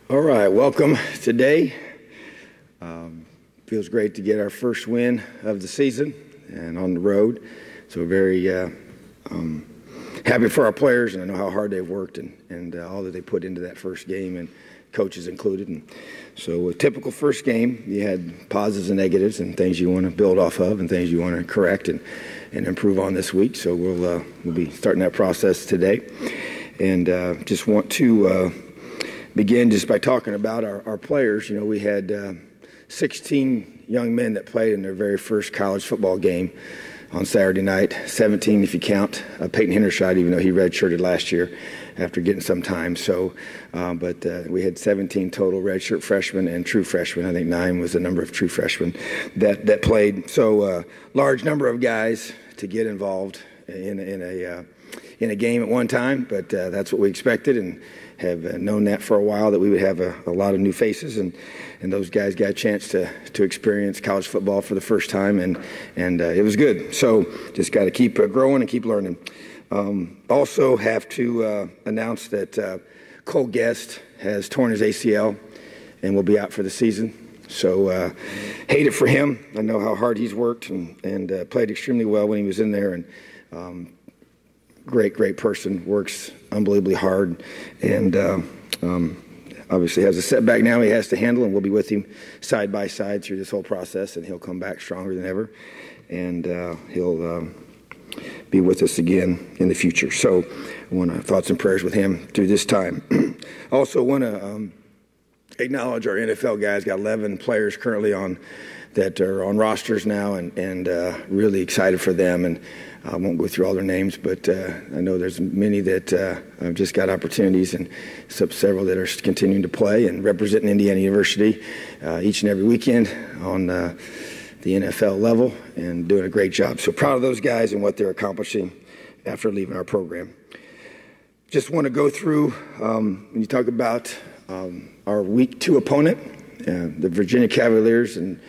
All right, welcome today. Feels great to get our first win of the season and on the road. So we're very happy for our players, and I know how hard they've worked and all that they put into that first game, and coaches included. And so a typical first game, you had positives and negatives and things you want to build off of and things you want to correct and improve on this week. So we'll be starting that process today. And just want to begin just by talking about our players. You know, we had 16 young men that played in their very first college football game on Saturday night, 17 if you count Peyton Hendershot, even though he redshirted last year after getting some time. So, but we had 17 total redshirt freshmen and true freshmen. I think 9 was the number of true freshmen that played. So large number of guys to get involved in a game at one time, but that's what we expected and have known that for a while, that we would have a lot of new faces, and those guys got a chance to experience college football for the first time, and it was good. So just got to keep growing and keep learning. Also have to announce that Cole Guest has torn his ACL and will be out for the season. So hate it for him. I know how hard he's worked and played extremely well when he was in there, and great person, works unbelievably hard, and obviously has a setback now he has to handle, and we'll be with him side by side through this whole process, and he'll come back stronger than ever, and he'll be with us again in the future. So I want to thoughts and prayers with him through this time. Also want to acknowledge our NFL guys. Got 11 players currently that are on rosters now, and really excited for them. And I won't go through all their names, but I know there's many that have just got opportunities, and several that are continuing to play and representing Indiana University each and every weekend on the NFL level, and doing a great job. So proud of those guys and what they're accomplishing after leaving our program. Just want to go through, when you talk about our Week 2 opponent, the Virginia Cavaliers, and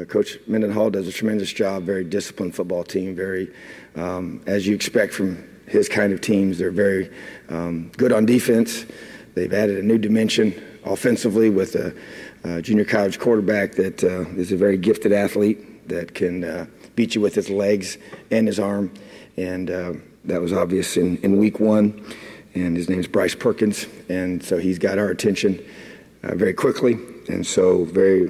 Coach Mendenhall does a tremendous job. Very disciplined football team. Very, as you expect from his kind of teams, they're very good on defense. They've added a new dimension offensively with a junior college quarterback that is a very gifted athlete that can beat you with his legs and his arm. And that was obvious in Week 1. And his name's Bryce Perkins. And so he's got our attention very quickly. And so very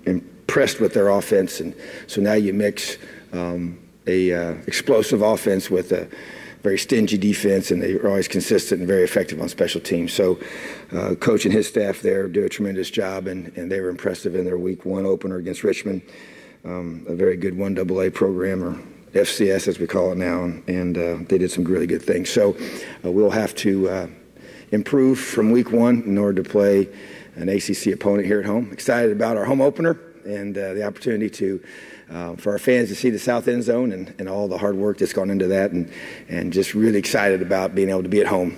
impressed with their offense. And so now you mix a explosive offense with a very stingy defense, and they're always consistent and very effective on special teams. So Coach and his staff there do a tremendous job, and they were impressive in their Week 1 opener against Richmond, a very good 1AA program, or FCS as we call it now, and they did some really good things. So we'll have to improve from Week 1 in order to play an ACC opponent here at home. Excited about our home opener and the opportunity to for our fans to see the south end zone and all the hard work that's gone into that, and just really excited about being able to be at home.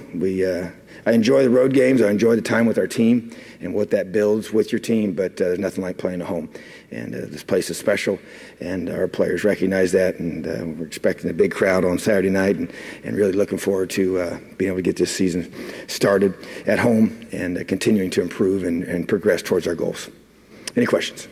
I enjoy the road games. I enjoy the time with our team and what that builds with your team, but there's nothing like playing at home. And this place is special, and our players recognize that, and we're expecting a big crowd on Saturday night, and really looking forward to being able to get this season started at home and continuing to improve and progress towards our goals. Any questions?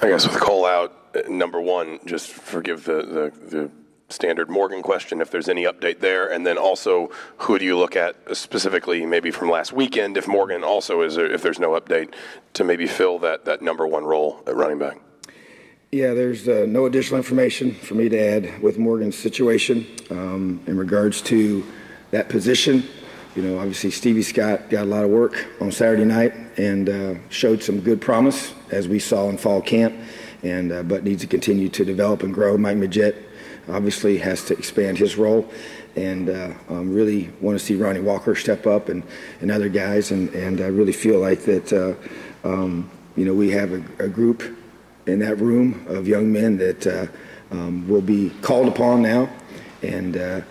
I guess with Cole out, number one, just forgive the standard Morgan question, if there's any update there, and then also who do you look at specifically, maybe from last weekend, if Morgan also is, if there's no update, to maybe fill that number one role at running back? Yeah, there's no additional information for me to add with Morgan's situation in regards to that position. You know, obviously Stevie Scott got a lot of work on Saturday night and showed some good promise, as we saw in fall camp, and but needs to continue to develop and grow. Mike Majette obviously has to expand his role, and really want to see Ronnie Walker step up and other guys, and I really feel like that you know, we have a group in that room of young men that will be called upon now, and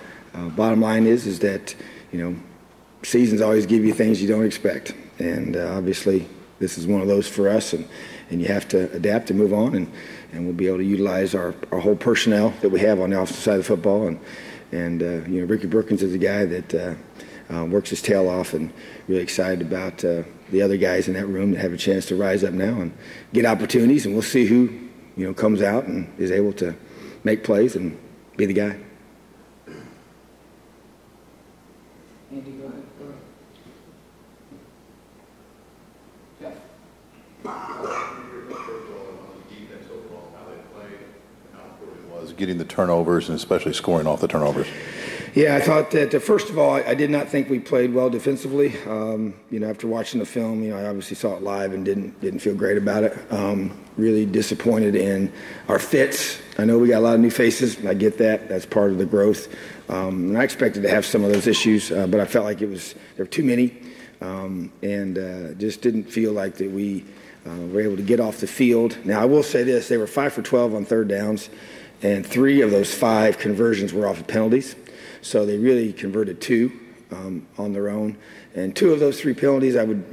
bottom line is that, you know, seasons always give you things you don't expect, and obviously this is one of those for us, and you have to adapt and move on, and we'll be able to utilize our whole personnel that we have on the offensive side of the football, And Ricky Brookins is a guy that works his tail off, and really excited about the other guys in that room that have a chance to rise up now and get opportunities. And we'll see who comes out and is able to make plays and be the guy. Andy, go ahead. Was getting the turnovers and especially scoring off the turnovers. Yeah, I thought that, first of all, I did not think we played well defensively. After watching the film, I obviously saw it live and didn't feel great about it. Really disappointed in our fits. I know we got a lot of new faces. I get that. That's part of the growth. And I expected to have some of those issues, but I felt like there were too many, and just didn't feel like that we were able to get off the field. Now, I will say this. They were 5 for 12 on third downs, and 3 of those 5 conversions were off of penalties. So they really converted 2 on their own, and 2 of those 3 penalties, I would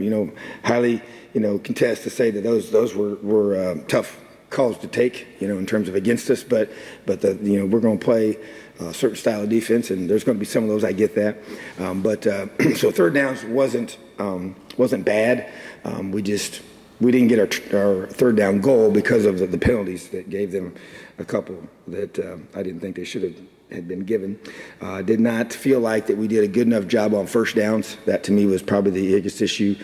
highly contest to say that those were tough calls to take in terms of against us. But we're going to play a certain style of defense, and there's going to be some of those. I get that, so third downs wasn't bad. We didn't get our third down goal because of the penalties that gave them a couple that I didn't think they should have had been given. Did not feel like that we did a good enough job on first downs. That to me was probably the biggest issue,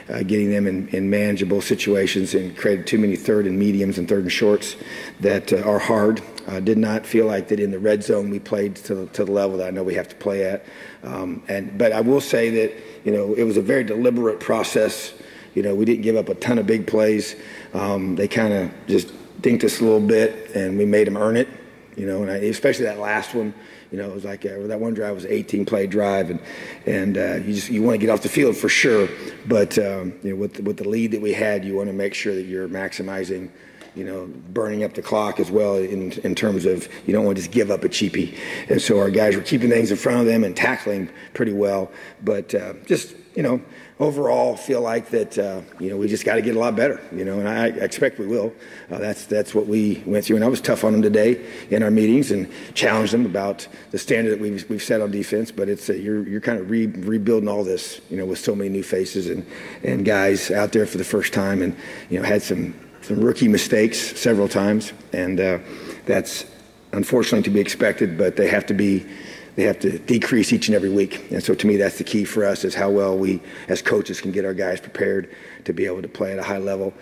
getting them in manageable situations, and created too many third and mediums and third and shorts that are hard. Did not feel like that in the red zone we played to the level that I know we have to play at. But I will say that it was a very deliberate process. We didn't give up a ton of big plays. They kind of just dinked us a little bit, and we made them earn it. And especially that last one, it was like that one drive was an 18-play drive, and you want to get off the field for sure. But with the lead that we had, you want to make sure that you're maximizing, burning up the clock as well in terms of you don't want to just give up a cheapie. And so our guys were keeping things in front of them and tackling pretty well. But overall feel like that we just got to get a lot better, and I expect we will. That's what we went through, and I was tough on them today in our meetings and challenged them about the standard that we've set on defense. But it's you're kind of rebuilding all this, with so many new faces and guys out there for the first time, and had some rookie mistakes several times, and that's unfortunately to be expected. But they have to decrease each and every week. And so to me, that's the key for us, is how well we as coaches can get our guys prepared to be able to play at a high level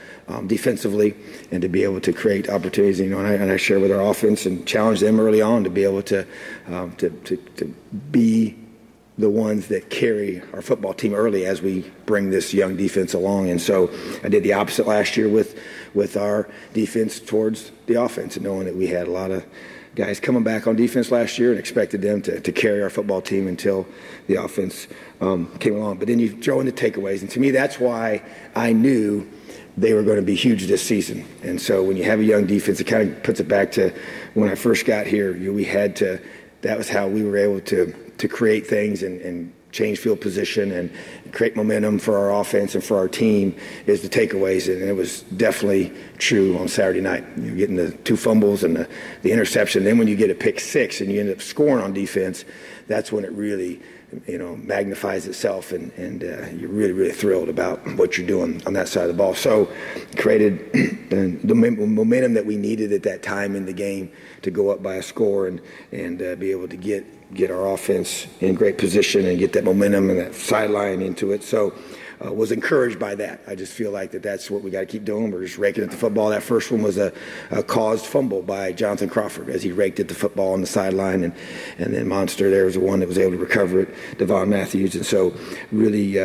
defensively, and to be able to create opportunities. And I share with our offense and challenge them early on to be able to be the ones that carry our football team early as we bring this young defense along. And so I did the opposite last year with our defense towards the offense, and knowing that we had a lot of guys coming back on defense last year and expected them to carry our football team until the offense came along. But then you throw in the takeaways, and to me that's why I knew they were going to be huge this season. And so when you have a young defense, it kind of puts it back to when I first got here. That was how we were able to create things and change field position and create momentum for our offense and for our team, is the takeaways. And it was definitely true on Saturday night. Getting the 2 fumbles and the interception. Then when you get a pick 6 and you end up scoring on defense, that's when it really magnifies itself, and you're really, really thrilled about what you're doing on that side of the ball. So created the momentum that we needed at that time in the game to go up by a score and be able to get our offense in great position and get that momentum and that sideline into it. So was encouraged by that. I just feel like that's what we got to keep doing. We're just raking at the football. That first one was a caused fumble by Jonathan Crawford as he raked at the football on the sideline, and then Monster there was the one that was able to recover it, Devon Matthews. And so really,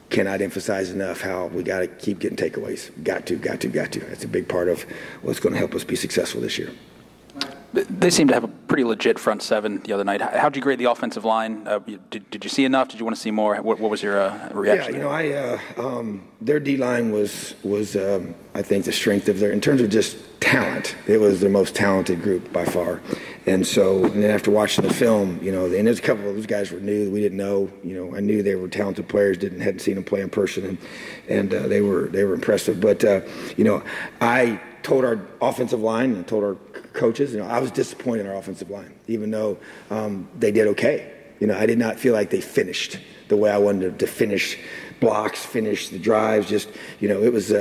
cannot emphasize enough how we got to keep getting takeaways. Got to. That's a big part of what's going to help us be successful this year. They seem to have a pretty legit front seven the other night. How'd you grade the offensive line? Did you see enough? Did you want to see more? What was your reaction? Yeah, their D-line was I think the strength of in terms of just talent, it was their most talented group by far. And then after watching the film, and there's a couple of those guys were new that we didn't know. I knew they were talented players, hadn't seen them play in person, and they were impressive. But I told our offensive line and told our coaches. I was disappointed in our offensive line, even though they did okay. I did not feel like they finished the way I wanted to finish blocks, finish the drives. Just, it was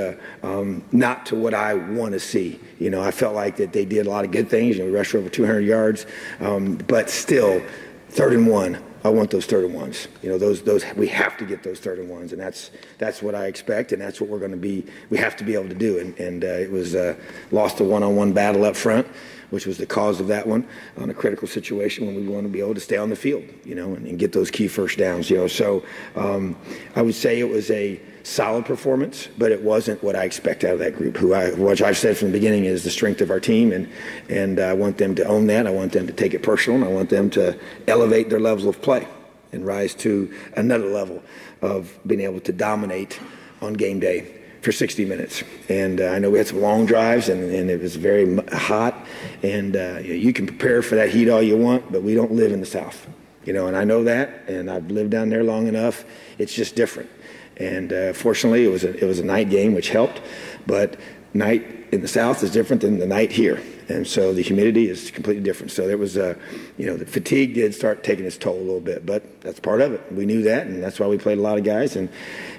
not to what I want to see. I felt like that they did a lot of good things. We rushed for over 200 yards, but still, 3rd and 1. I want those 3rd and 1s. Those we have to get those 3rd and 1s, and that's what I expect, and that's what we're going to be. We have to be able to do. And it was lost a one-on-one battle up front, which was the cause of that one on a critical situation when we want to be able to stay on the field, and get those key first downs. So I would say it was a solid performance, but it wasn't what I expect out of that group, which I've said from the beginning is the strength of our team, and I want them to own that. I want them to take it personal, and I want them to elevate their levels of play and rise to another level of being able to dominate on game day for 60 minutes. And I know we had some long drives, and it was very hot, and you can prepare for that heat all you want, but we don't live in the South, and I know that, and I've lived down there long enough. It's just different. And fortunately, it was a night game, which helped. But night in the South is different than the night here, and so the humidity is completely different. So there was, the fatigue did start taking its toll a little bit, but that's part of it. We knew that, and that's why we played a lot of guys. And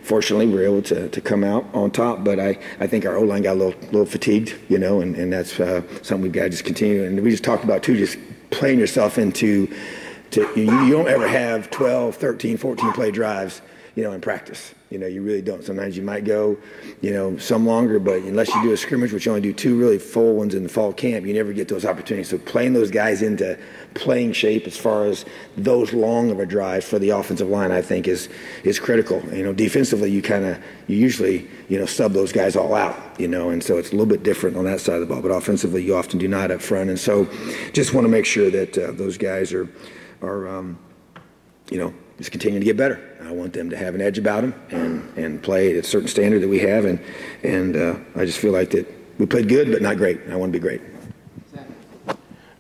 fortunately, we were able to come out on top. But I think our O-line got a little fatigued, and that's something we've got to just continue. And we just talked about too, just playing yourself into. You don't ever have 12, 13, 14 play drives, in practice. You really don't. Sometimes you might go, some longer, but unless you do a scrimmage, which you only do 2 really full ones in the fall camp, you never get those opportunities. So playing those guys into playing shape as far as those long of a drive for the offensive line, I think is critical. Defensively, you usually, sub those guys all out, and so it's a little bit different on that side of the ball. But offensively, you often do not up front. And so just want to make sure that those guys are just continue to get better. I want them to have an edge about them and play at a certain standard that we have. And I just feel like that we played good, but not great. I want to be great.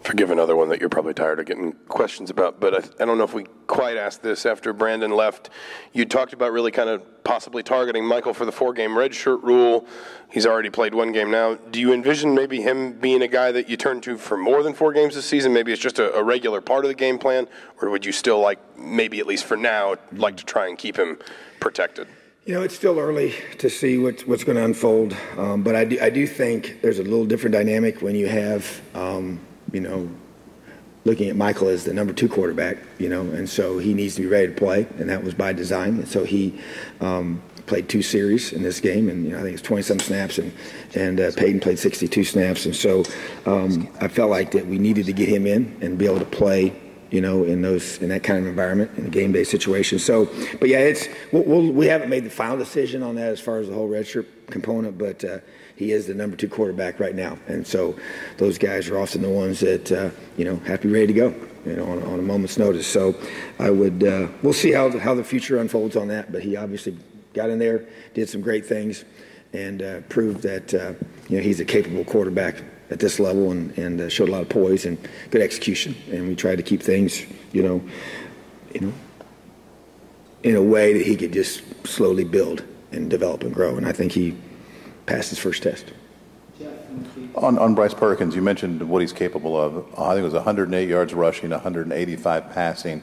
Forgive another one that you're probably tired of getting questions about, but I don't know if we quite asked this after Brandon left. You talked about really kind of possibly targeting Michael for the 4-game redshirt rule. He's already played 1 game now. Do you envision maybe him being a guy that you turn to for more than 4 games this season? Maybe it's just a regular part of the game plan, or would you still maybe at least for now, like to try and keep him protected? It's still early to see what's going to unfold, but I do think there's a little different dynamic when you have looking at Michael as the number 2 quarterback, and so he needs to be ready to play, and that was by design. And so he played 2 series in this game, and I think it's 20-some snaps, and Peyton played 62 snaps. And so I felt like that we needed to get him in and be able to play, in that kind of environment, in a game-day situation. So, but yeah, we haven't made the final decision on that as far as the whole redshirt component, but he is the number 2 quarterback right now, and so those guys are often the ones that have to be ready to go, on a moment's notice. So I would we'll see how the future unfolds on that. But he obviously got in there, did some great things, and proved that he's a capable quarterback at this level, and showed a lot of poise and good execution. And we tried to keep things in a way that he could just slowly build and develop and grow. And I think he passed his first test. On Bryce Perkins, you mentioned what he's capable of. I think it was 108 yards rushing, 185 passing.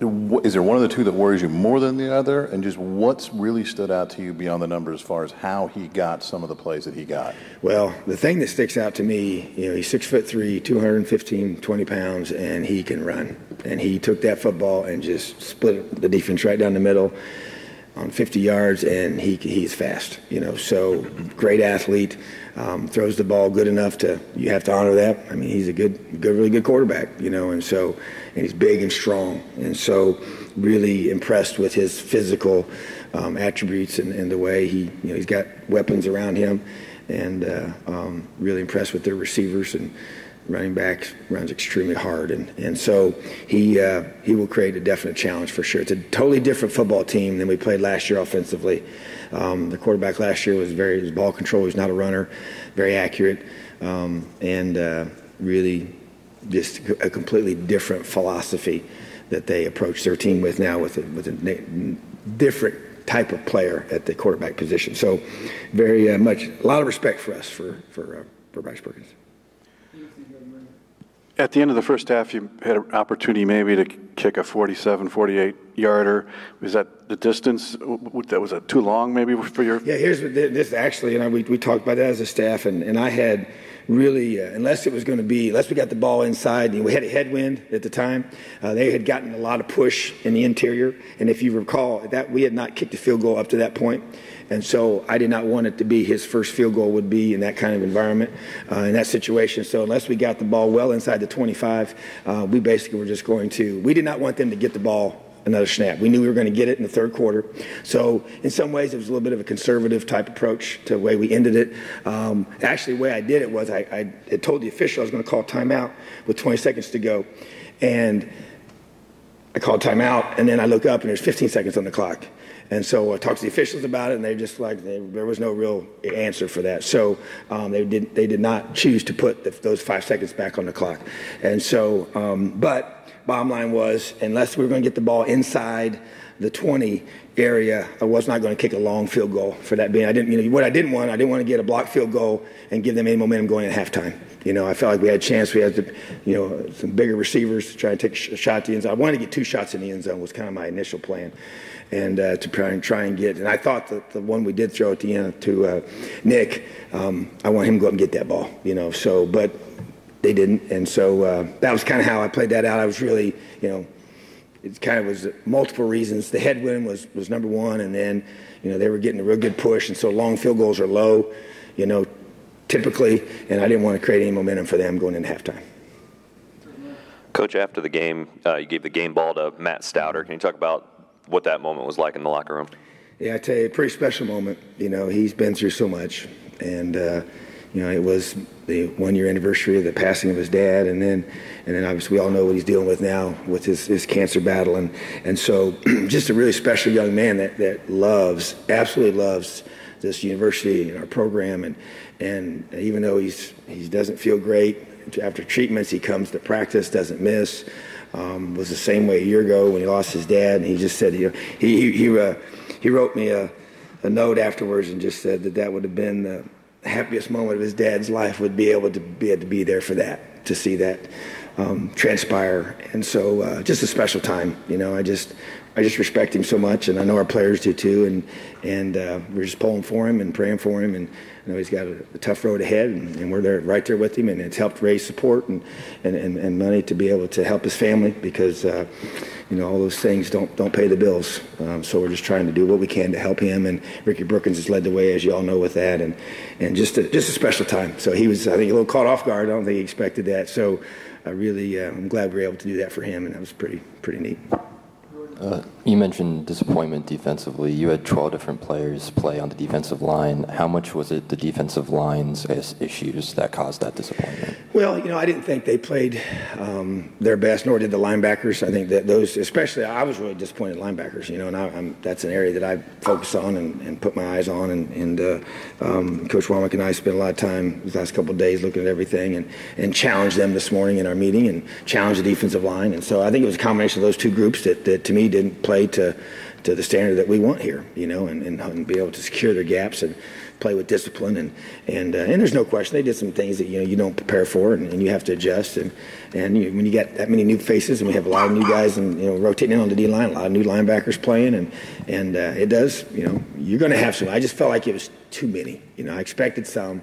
Is there one of the two that worries you more than the other? And just what's really stood out to you beyond the numbers as far as how he got some of the plays that he got? Well, the thing that sticks out to me, he's 6'3", 215, 20 pounds, and he can run. And he took that football and just split the defense right down the middle on 50 yards, and he's fast, so great athlete, throws the ball good enough you have to honor that. I mean, he's a really good quarterback, and he's big and strong, and so really impressed with his physical attributes and the way he's got weapons around him, and really impressed with their receivers and running back, runs extremely hard, and so he will create a definite challenge for sure. It's a totally different football team than we played last year offensively. The quarterback last year was his ball control. He's not a runner, very accurate, and really just a completely different philosophy that they approach their team with now, with a different type of player at the quarterback position. So very much a lot of respect for us for Bryce Perkins. At the end of the first half, you had an opportunity maybe to kick a 47, 48-yarder. Was that the distance? Was that too long maybe for your? Yeah, here's what this actually, and we talked about that as a staff, and I had really, unless we got the ball inside, we had a headwind at the time. They had gotten a lot of push in the interior, and if you recall, that we had not kicked a field goal up to that point. And so I did not want it to be his first field goal would be in that kind of environment, in that situation. So unless we got the ball well inside the 25, we basically were just we did not want them to get the ball another snap. We knew we were going to get it in the third quarter. So in some ways it was a little bit of a conservative type approach to the way we ended it. Actually, the way I did it was I told the official I was going to call timeout with 20 seconds to go. And I called timeout, and then I look up, and there's 15 seconds on the clock. And so I talked to the officials about it, and they just there was no real answer for that. So they did not choose to put those 5 seconds back on the clock. And so, but bottom line was, unless we were going to get the ball inside the 20 area, I was not going to kick a long field goal for that being. I didn't want to get a blocked field goal and give them any momentum going at halftime. I felt like we had a chance. We had some bigger receivers to try and take a shot at the end zone. I wanted to get 2 shots in the end zone was kind of my initial plan. And to try and get, and I thought that the one we did throw at the end to Nick, I want him to go up and get that ball, so, but they didn't. And so that was kind of how I played that out. I was really, it kind of was multiple reasons. The headwind was number one, and then, they were getting a real good push, and so long field goals are low, typically, and I didn't want to create any momentum for them going into halftime. Coach, after the game, you gave the game ball to Matt Stouter. Can you talk about what that moment was like in the locker room? Yeah, I tell you, a pretty special moment. He's been through so much, and it was the 1-year anniversary of the passing of his dad, and then obviously we all know what he's dealing with now with his cancer battle, and so just a really special young man that absolutely loves this university and our program, and even though he doesn't feel great after treatments, he comes to practice, doesn't miss. Was the same way a year ago when he lost his dad, and he just said, he wrote me a note afterwards and just said that would have been the happiest moment of his dad's life, would be able to be there for that, to see that transpire. And so just a special time. I just respect him so much, and I know our players do too, and we're just pulling for him and praying for him, and I know he's got a tough road ahead, and we're right there with him, and it's helped raise support and money to be able to help his family, because all those things don't pay the bills. So we're just trying to do what we can to help him, and Ricky Brookins has led the way, as you all know, with that, and just a special time. So he was, I think, a little caught off guard. I don't think he expected that. So I really, I'm glad we were able to do that for him, and that was pretty neat. You mentioned disappointment defensively. You had 12 different players play on the defensive line. How much was it the defensive line's issues that caused that disappointment? Well, I didn't think they played their best, nor did the linebackers. I think that those, especially, I was really disappointed in linebackers, and that's an area that I focus on and put my eyes on. And Coach Womack and I spent a lot of time the last couple of days looking at everything and challenged them this morning in our meeting and challenged the defensive line. And so I think it was a combination of those two groups that to me didn't play to the standard that we want here, and be able to secure their gaps and play with discipline, and there's no question they did some things that you don't prepare for, and you have to adjust, and when you get that many new faces, and we have a lot of new guys and rotating in on the D line, a lot of new linebackers playing, and it does, you're going to have some. I just felt like it was too many. I expected some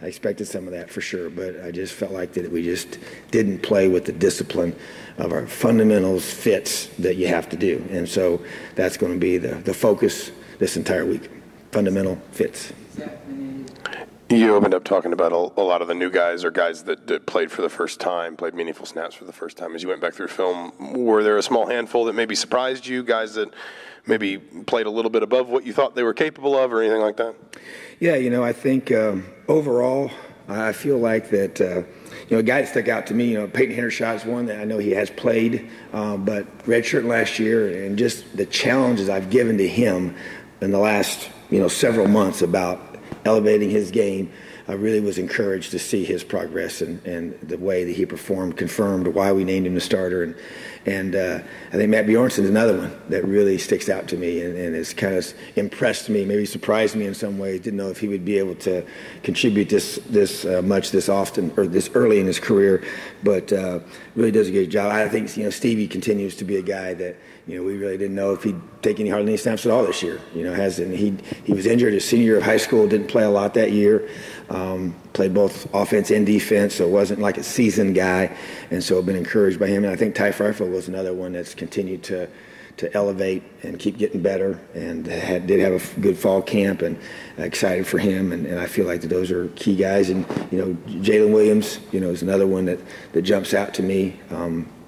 of that for sure, but I just felt like that we just didn't play with the discipline of our fundamentals fits that you have to do. And so that's going to be the focus this entire week, fundamental fits. You opened up talking about a lot of the new guys, or guys that played for the first time, played meaningful snaps for the first time. As you went back through film, were there a small handful that maybe surprised you, guys that maybe played a little bit above what you thought they were capable of, or anything like that? Yeah, I think overall, I feel like that, a guy that stuck out to me, Peyton Hendershot is one that I know he has played, but redshirt last year, and just the challenges I've given to him in the last, several months about elevating his game, I really was encouraged to see his progress and the way that he performed confirmed why we named him the starter. And I think Matt Bjornson's another one that really sticks out to me and has kind of impressed me, maybe surprised me in some ways. Didn't know if he would be able to contribute this much this often or this early in his career, but really does a good job. I think Stevie continues to be a guy that we really didn't know if he'd take hardly any snaps at all this year. He was injured his senior year of high school, didn't play a lot that year. Played both offense and defense, so it wasn't like a seasoned guy, and so I've been encouraged by him. And I think Ty Freifel was another one that's continued to elevate and keep getting better, and did have a good fall camp, and excited for him. And I feel like that those are key guys. And Jalen Williams, is another one that jumps out to me,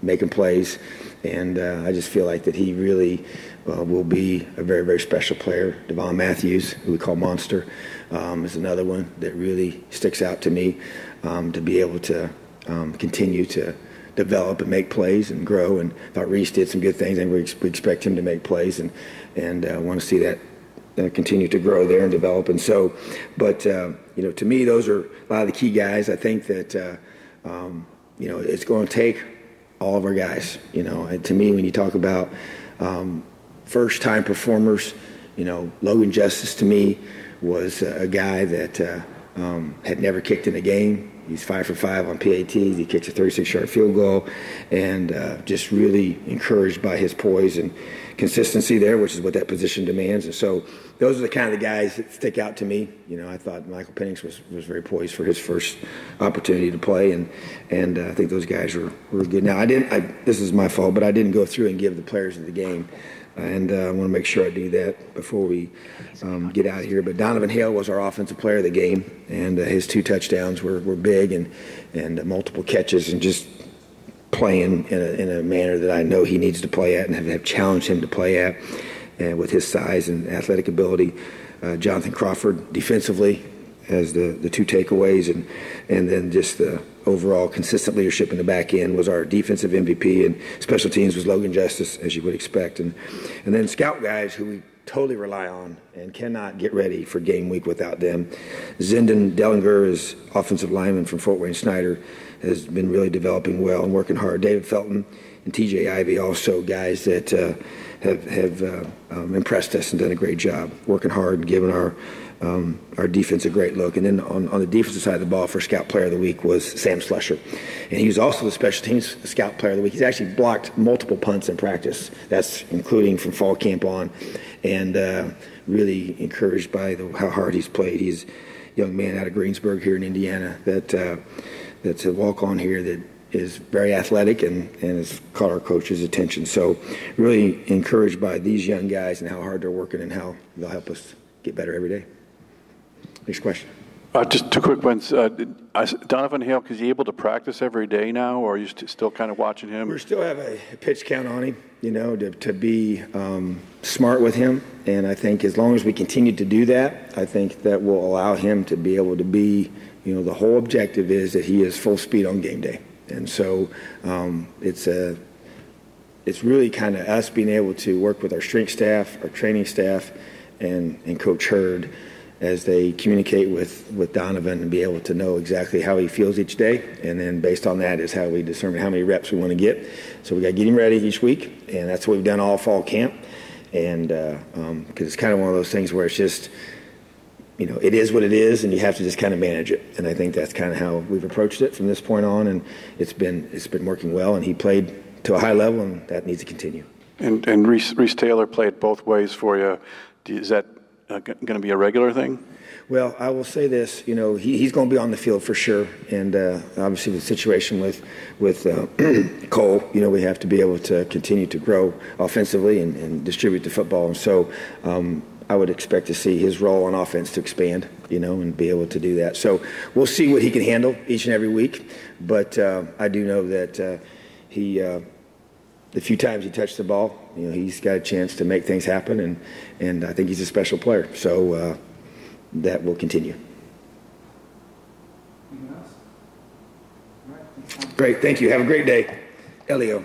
making plays, and I just feel like that he really will be a very, very special player. Devon Matthews, who we call Monster, is another one that really sticks out to me, to be able to continue to develop and make plays and grow. And I thought Reese did some good things, and we expect him to make plays, and want to see that continue to grow there and develop. And so, but to me, those are a lot of the key guys. I think that it's going to take all of our guys. And to me, when you talk about first-time performers, Logan Justice to me was a guy that had never kicked in a game. He's 5 for 5 on PATs. He kicks a 36-yard field goal, and just really encouraged by his poise and consistency there, which is what that position demands. And so those are the kind of the guys that stick out to me. I thought Michael Penix was very poised for his first opportunity to play, and I think those guys were good. Now, this is my fault, but I didn't go through and give the players of the game. And I want to make sure I do that before we get out of here. But Donovan Hale was our offensive player of the game, and his 2 touchdowns were big and multiple catches, and just playing in a manner that I know he needs to play at and have challenged him to play at, and with his size and athletic ability. Jonathan Crawford defensively has the 2 takeaways, and then just the overall consistent leadership in the back end was our defensive MVP, and special teams was Logan Justice, as you would expect. And then scout guys who we totally rely on and cannot get ready for game week without them. Zindon Dellinger is offensive lineman from Fort Wayne Snyder, has been really developing well and working hard. David Felton and TJ Ivey, also guys that have impressed us and done a great job, working hard and giving our defense a great look. And then on the defensive side of the ball, for Scout Player of the Week was Sam Slusher. And he was also the special teams Scout Player of the Week. He's actually blocked multiple punts in practice. That's including from fall camp on. And really encouraged by how hard he's played. He's a young man out of Greensburg here in Indiana that's a walk-on here that is very athletic and has caught our coach's attention. So really encouraged by these young guys and how hard they're working and how they'll help us get better every day. Next question. Just 2 quick ones. Donovan Hale, is he able to practice every day now, or are you still kind of watching him? We still have a pitch count on him, to be smart with him. And I think as long as we continue to do that, I think that will allow him to be able to be, the whole objective is that he is full speed on game day. And so it's really kind of us being able to work with our strength staff, our training staff, and Coach Hurd as they communicate with Donovan and be able to know exactly how he feels each day. And then based on that is how we determine how many reps we want to get. So we got to get him ready each week, and that's what we've done all fall camp. And because it's kind of one of those things where it's just, it is what it is, and you have to just kind of manage it. And I think that's kind of how we've approached it from this point on, and it's been working well. And he played to a high level, and that needs to continue. And Reese Taylor played both ways for you. Is that going to be a regular thing? Well, I will say this, he's going to be on the field for sure. And obviously the situation with Cole, we have to be able to continue to grow offensively and distribute the football. And so I would expect to see his role on offense to expand, and be able to do that. So we'll see what he can handle each and every week. But I do know that the few times he touched the ball, he's got a chance to make things happen, and I think he's a special player. So that will continue. Anything else? All right. Great. Thank you. Have a great day. Elio.